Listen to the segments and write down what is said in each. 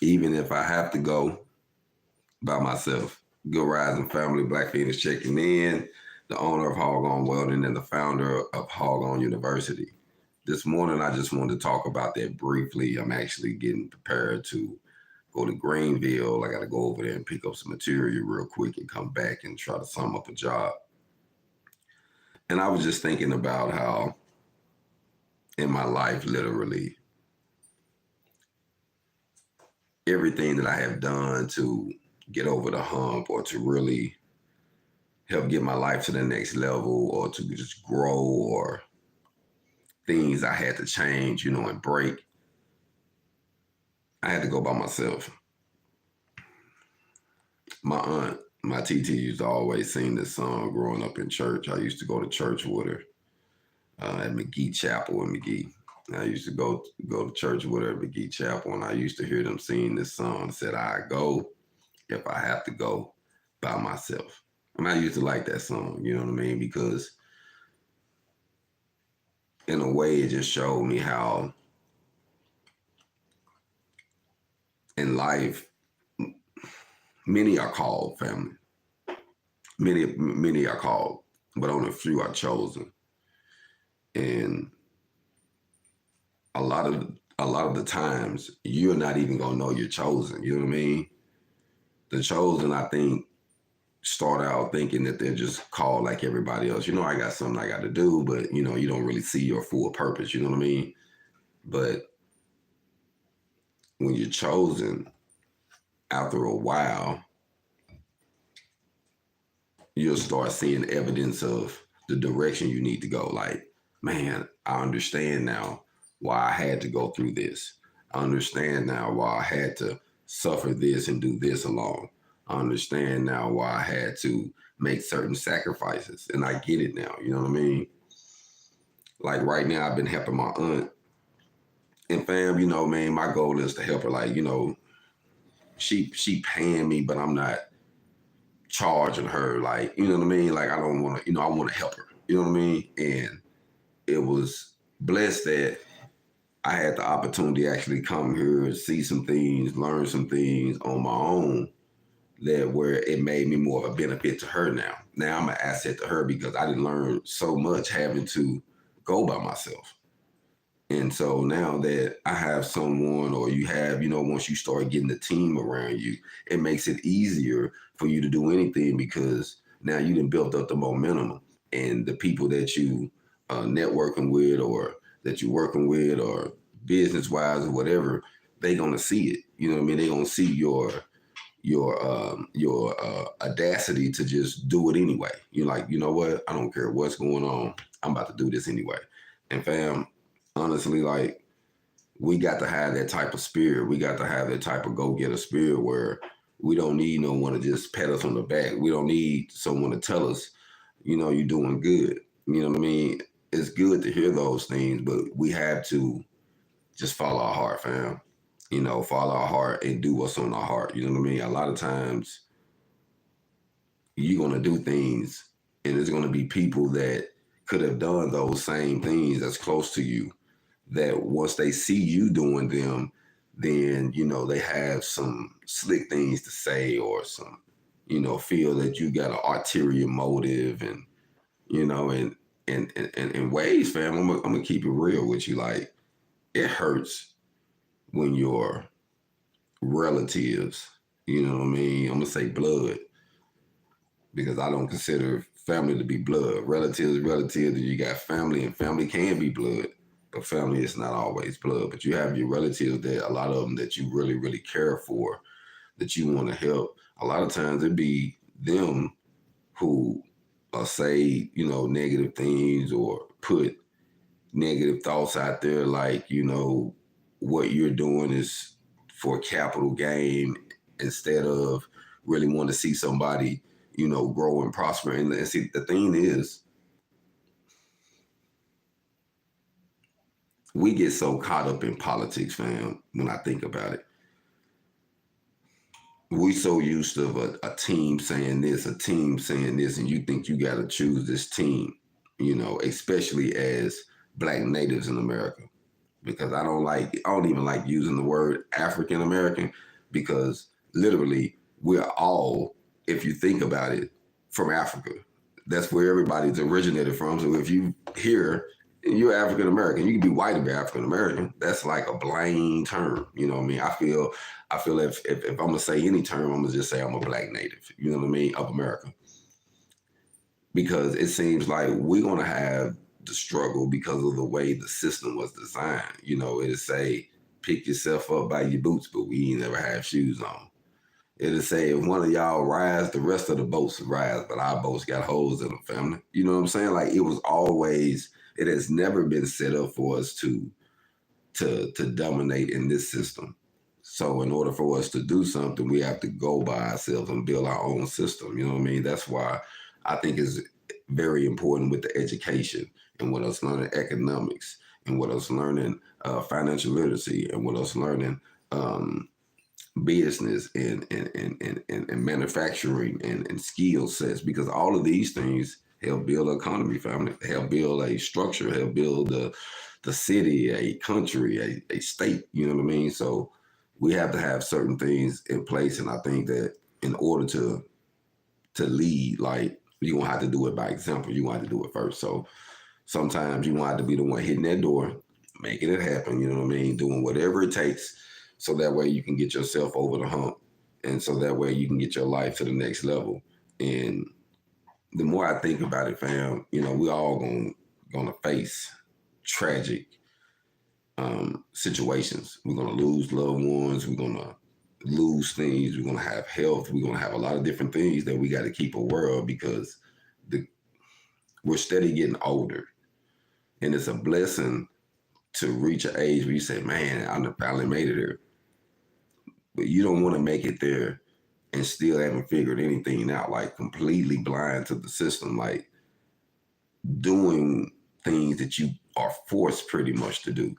even if I have to go by myself. Good rising family, Black Feniks checking in, the owner of HogOn Welding and the founder of HogOn University. This morning, I just wanted to talk about that briefly. I'm actually getting prepared to go to Greenville. I got to go over there and pick up some material real quick and come back and try to sum up a job. And I was just thinking about how in my life, literally, everything that I have done to get over the hump or to really help get my life to the next level or to just grow, or things I had to change, and break, I had to go by myself. My aunt, my TT, used to always sing this song growing up in church. I used to go to church with her at McGee Chapel in McGee. I used to go to church with her at McGee Chapel, and I used to hear them sing this song. It said, "I go if I have to go by myself." And I used to like that song, you know what I mean? Because in a way, it just showed me how in life, many are called, family. Many are called, but only a few are chosen. And a lot of the times, you're not even gonna know you're chosen. You know what I mean? The chosen, I think, start out thinking that they're just called like everybody else. I got something I got to do, but you don't really see your full purpose. You know what I mean? But when you're chosen, after a while, you'll start seeing evidence of the direction you need to go. Like, man, I understand now why I had to go through this. I understand now why I had to suffer this and do this alone. I understand now why I had to make certain sacrifices, and I get it now. You know what I mean? Like right now, I've been helping my aunt, and fam, man, my goal is to help her. Like, she paying me, but I'm not charging her. Like, you know what I mean? Like, I don't want to, I want to help her. You know what I mean? And it was blessed that I had the opportunity to actually come here and see some things, learn some things on my own, that where it made me more of a benefit to her now. Now I'm an asset to her because I didn't learn so much having to go by myself. And so now that I have someone, or you have, once you start getting the team around you, it makes it easier for you to do anything, because now you done built up the momentum, and the people that you networking with, or that you're working with, or business wise or whatever, they gonna see it. You know what I mean? They gonna see your audacity to just do it anyway. You're like, you know what? I don't care what's going on. I'm about to do this anyway. And fam, honestly, like, we got to have that type of spirit. We got to have that type of go-getter spirit where we don't need no one to just pat us on the back. We don't need someone to tell us, you're doing good. You know what I mean? It's good to hear those things, but we have to just follow our heart, fam. Follow our heart and do what's on our heart. You know what I mean? A lot of times you're going to do things, and there's going to be people that could have done those same things that's close to you, that once they see you doing them, then, they have some slick things to say, or some, feel that you got an ulterior motive, and, in ways, fam, I'm gonna keep it real with you. Like, it hurts when your relatives, you know what I mean? I'm gonna say blood, because I don't consider family to be blood. Relatives, you got family, and family can be blood, but family is not always blood. But you have your relatives, that a lot of them that you really, really care for, that you want to help. A lot of times it be them who say, negative things, or put negative thoughts out there, like, what you're doing is for capital gain, instead of really want to see somebody, grow and prosper. And see, the thing is, we get so caught up in politics, fam, when I think about it. We so used to a team saying this, a team saying this, and you think you got to choose this team, especially as Black natives in America. Because I don't even like using the word African American. because literally we're all, if you think about it, from Africa. That's where everybody's originated from. So if you here, you're African American, you can be white and be African American. That's like a blind term. You know what I mean? I feel if I'm gonna say any term, I'm gonna just say I'm a black native. You know what I mean? Of America. Because it seems like we're gonna have the struggle because of the way the system was designed. You know, it'll say pick yourself up by your boots, but we ain't never have shoes on. It'll say if one of y'all rise, the rest of the boats rise, but our boats got holes in them, family. You know what I'm saying? Like it was always, it has never been set up for us to dominate in this system. So in order for us to do something, we have to go by ourselves and build our own system. You know what I mean? That's why I think it's very important with the education and with us learning economics and with us learning financial literacy and with us learning business and manufacturing and skill sets, because all of these things help build an economy, family, help build a structure, help build the city, a country, a state, you know what I mean? So we have to have certain things in place. And I think that in order to lead, like you're gonna have to do it by example. You're gonna have to do it first. So sometimes you want to be the one hitting that door, making it happen, you know what I mean? Doing whatever it takes so that way you can get yourself over the hump. And so that way you can get your life to the next level. And the more I think about it, fam, you know, we all gonna face tragic situations. We're gonna lose loved ones. We're gonna lose things. We're gonna have health. We're gonna have a lot of different things that we got to keep aware of, because we're steady getting older, and it's a blessing to reach an age where you say, "Man, I finally made it there." But you don't want to make it there and still haven't figured anything out, like completely blind to the system, like doing things that you are forced pretty much to do.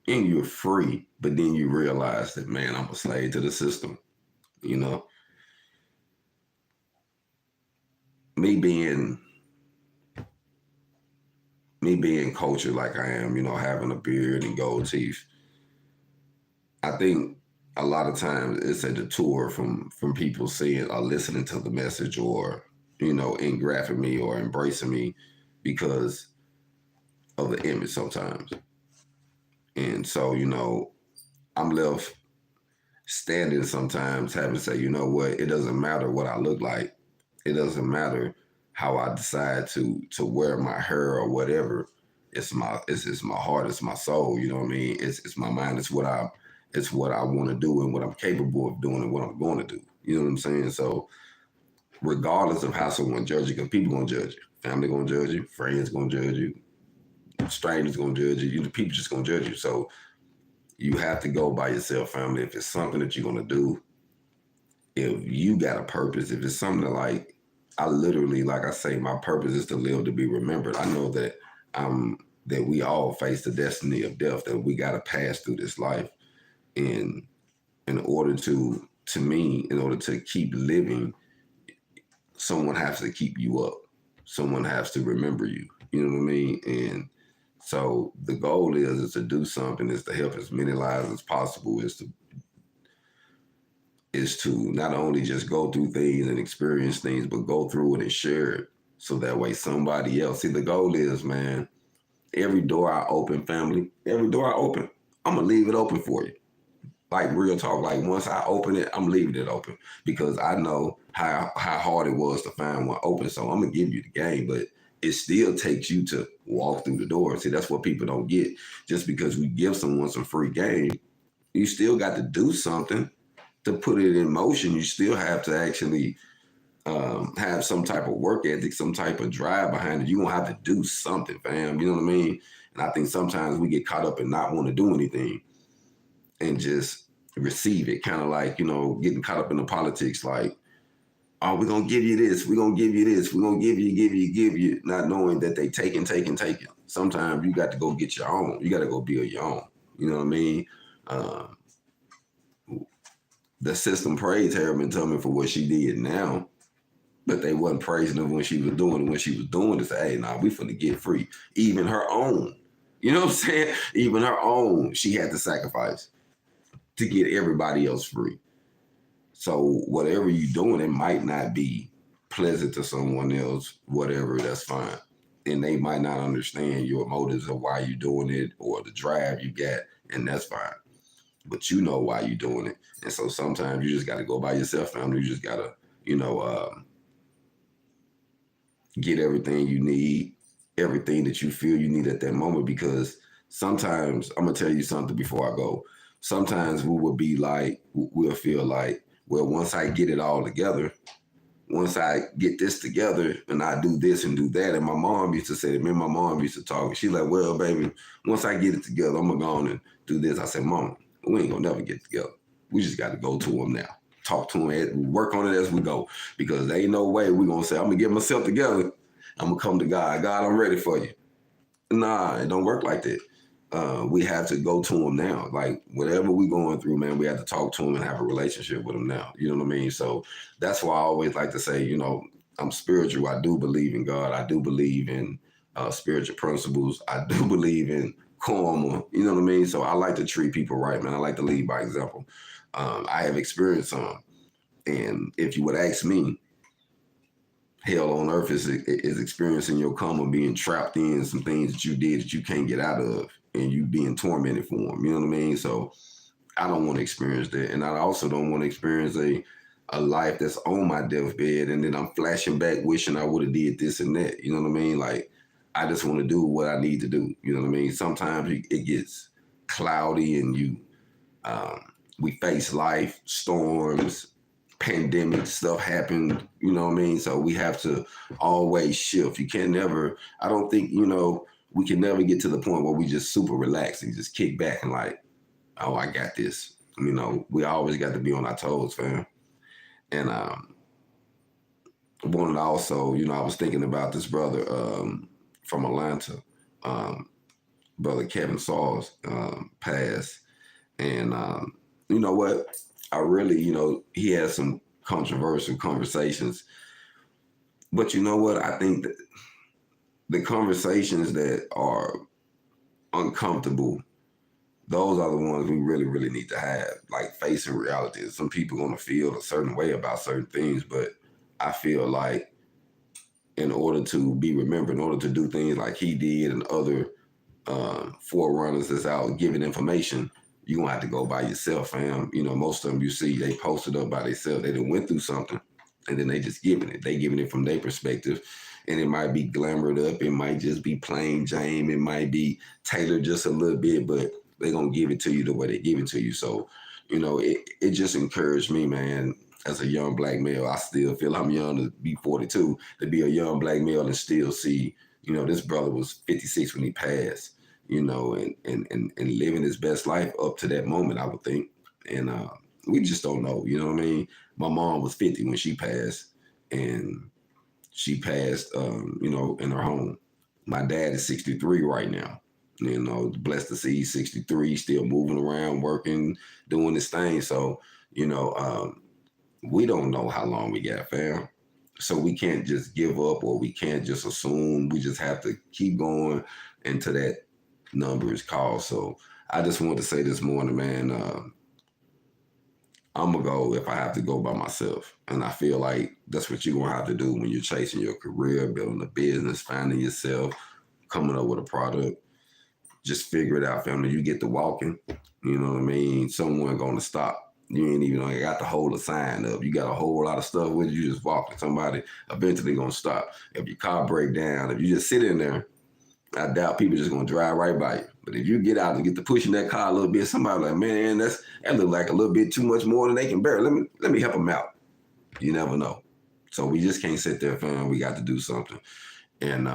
And you're free, but then you realize that, man, I'm a slave to the system. You know, me being cultured like I am, you know, having a beard and gold teeth, I think a lot of times it's a detour from people seeing or listening to the message, or, you know, engraphing me or embracing me because of the image sometimes. And so, you know, I'm left standing sometimes having to say, you know what, it doesn't matter what I look like. It doesn't matter how I decide to wear my hair or whatever. It's my heart, it's my soul, you know what I mean? It's my mind, it's what I want to do and what I'm capable of doing and what I'm going to do. You know what I'm saying? So regardless of how someone judges you, because people gonna judge you. Family gonna judge you, friends gonna judge you, strangers gonna judge you, the people just gonna judge you. So you have to go by yourself, family. If it's something that you're gonna do, if you got a purpose, if it's something that, like, I literally, like I say, my purpose is to live to be remembered. I know that that we all face the destiny of death, that we gotta pass through this life. And in order to keep living, someone has to keep you up. Someone has to remember you. You know what I mean? And so the goal is to do something, is to help as many lives as possible, is to not only just go through things and experience things, but go through it and share it. So that way somebody else, see, the goal is, man, every door I open, family, every door I open, I'm gonna leave it open for you. Like real talk, like once I open it, I'm leaving it open, because I know how hard it was to find one open. So I'm gonna give you the game, but it still takes you to walk through the door. See, that's what people don't get. Just because we give someone some free game, you still got to do something to put it in motion. You still have to actually have some type of work ethic, some type of drive behind it. You're gonna have to do something, fam. You know what I mean? And I think sometimes we get caught up in not want to do anything and just receive it. Kind of like, you know, getting caught up in the politics, like, oh, we're gonna give you this, we're gonna give you this, we're gonna give you, not knowing that they taking. Sometimes you got to go get your own. You got to go build your own. You know what I mean? The system praised Harriman Tubman for what she did now, but they wasn't praising her when she was doing it. When she was doing it, say, hey, nah, we finna get free. Even her own, you know what I'm saying? Even her own, she had to sacrifice to get everybody else free. So whatever you're doing, it might not be pleasant to someone else, whatever, that's fine. And they might not understand your motives of why you're doing it or the drive you got, and that's fine. But you know why you're doing it. And so sometimes you just got to go by yourself, family. You just got to, get everything you need, everything that you feel you need at that moment. Because sometimes, I'm going to tell you something before I go. Sometimes we will be like, we'll feel like, well, once I get it all together, once I get this together and I do this and do that. And my mom used to say that, me and my mom used to talk. She's like, well, baby, once I get it together, I'm going to go on and do this. I said, Mom, we ain't going to never get together. We just got to go to them now. Talk to them, work on it as we go. Because there ain't no way we're going to say, I'm going to get myself together. I'm going to come to God. God, I'm ready for you. Nah, it don't work like that. We have to go to him now. Like whatever we going through, man, we have to talk to him and have a relationship with him now. You know what I mean? So that's why I always like to say, I'm spiritual. I do believe in God. I do believe in spiritual principles. I do believe in karma. You know what I mean? So I like to treat people right, man. I like to lead by example. I have experienced some. And if you would ask me, hell on earth is experiencing your karma, being trapped in some things that you did that you can't get out of, and you being tormented for them. You know what I mean? So I don't want to experience that. And I also don't want to experience a life that's on my deathbed and then I'm flashing back wishing I would have did this and that. You know what I mean? Like, I just want to do what I need to do. You know what I mean? Sometimes it gets cloudy and we face life, storms, pandemic stuff happened, you know what I mean? So we have to always shift. You can never, I don't think, we can never get to the point where we just super relax and just kick back and like, oh, I got this. We always got to be on our toes, fam. And wanted to also, I was thinking about this brother from Atlanta, brother Kevin Sauls passed. And you know what? I really, he had some controversial conversations. But you know what? I think that the conversations that are uncomfortable, those are the ones we really, really need to have, like facing reality. Some people are going to feel a certain way about certain things, but I feel like in order to be remembered, in order to do things like he did and other forerunners that's out giving information, you're going to have to go by yourself, fam. Most of them you see, they posted up by themselves. They done went through something, and then they just giving it. They giving it from their perspective, and it might be glamored up. It might just be plain Jane. It might be tailored just a little bit, but they're going to give it to you the way they give it to you. So, it just encouraged me, man, as a young black male. I still feel I'm young to be 42, to be a young black male and still see, this brother was 56 when he passed. And living his best life up to that moment, I would think. And we just don't know, you know what I mean? My mom was 50 when she passed, and she passed, in her home. My dad is 63 right now. Blessed to see he's 63, still moving around, working, doing his thing. So, we don't know how long we got, fam. So we can't just give up or we can't just assume. We just have to keep going until that number is called. So I just wanted to say this morning, man, I'm going to go if I have to go by myself. And I feel like that's what you're going to have to do when you're chasing your career, building a business, finding yourself, coming up with a product. Just figure it out, family. You get to walking, you know what I mean? Someone going to stop. You ain't even got to hold a sign up. You got a whole lot of stuff with you. Just walking. Somebody eventually going to stop. If your car break down, if you just sit in there, I doubt people just going to drive right by you. But if you get out and get to pushing that car a little bit, somebody like, man, that look like a little bit too much more than they can bear. Let me help them out. You never know. So we just can't sit there, fam. We got to do something. And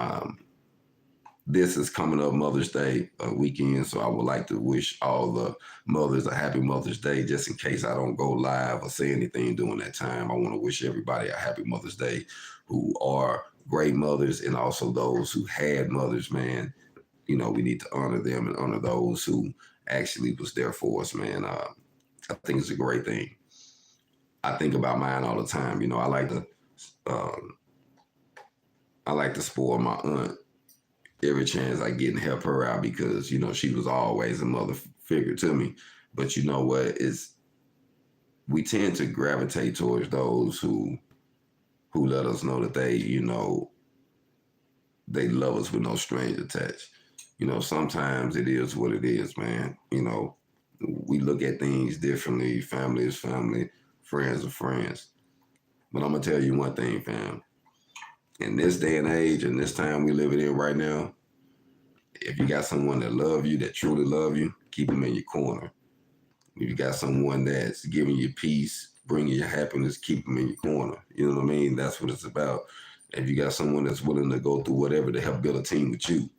this is coming up Mother's Day weekend, so I would like to wish all the mothers a happy Mother's Day, just in case I don't go live or say anything during that time. I want to wish everybody a happy Mother's Day who are great mothers, and also those who had mothers, man. We need to honor them and honor those who actually was there for us, man. I think it's a great thing. I think about mine all the time. I like to spoil my aunt every chance I get and help her out because, she was always a mother figure to me. But you know what? It's we tend to gravitate towards those who let us know that they, you know, they love us with no strings attached. You know, sometimes it is what it is, man. You know, we look at things differently. Family is family, friends are friends. But I'm gonna tell you one thing, fam. In this day and age, and this time we live it in right now, if you got someone that love you, that truly love you, keep them in your corner. If you got someone that's giving you peace, bringing you happiness, keep them in your corner. You know what I mean? That's what it's about. If you got someone that's willing to go through whatever to help build a team with you,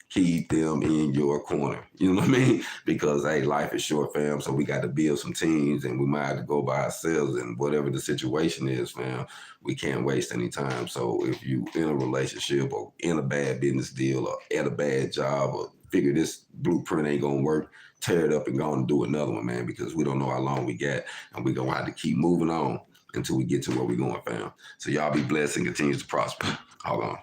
keep them in your corner. You know what I mean? Because, hey, life is short, fam. So we got to build some teams, and we might have to go by ourselves. And whatever the situation is, fam, we can't waste any time. So if you in a relationship or in a bad business deal or at a bad job or figure this blueprint ain't gonna work, tear it up and go and do another one, man, because we don't know how long we got, and we're gonna have to keep moving on until we get to where we're going, fam. So y'all be blessed and continue to prosper. Hold on.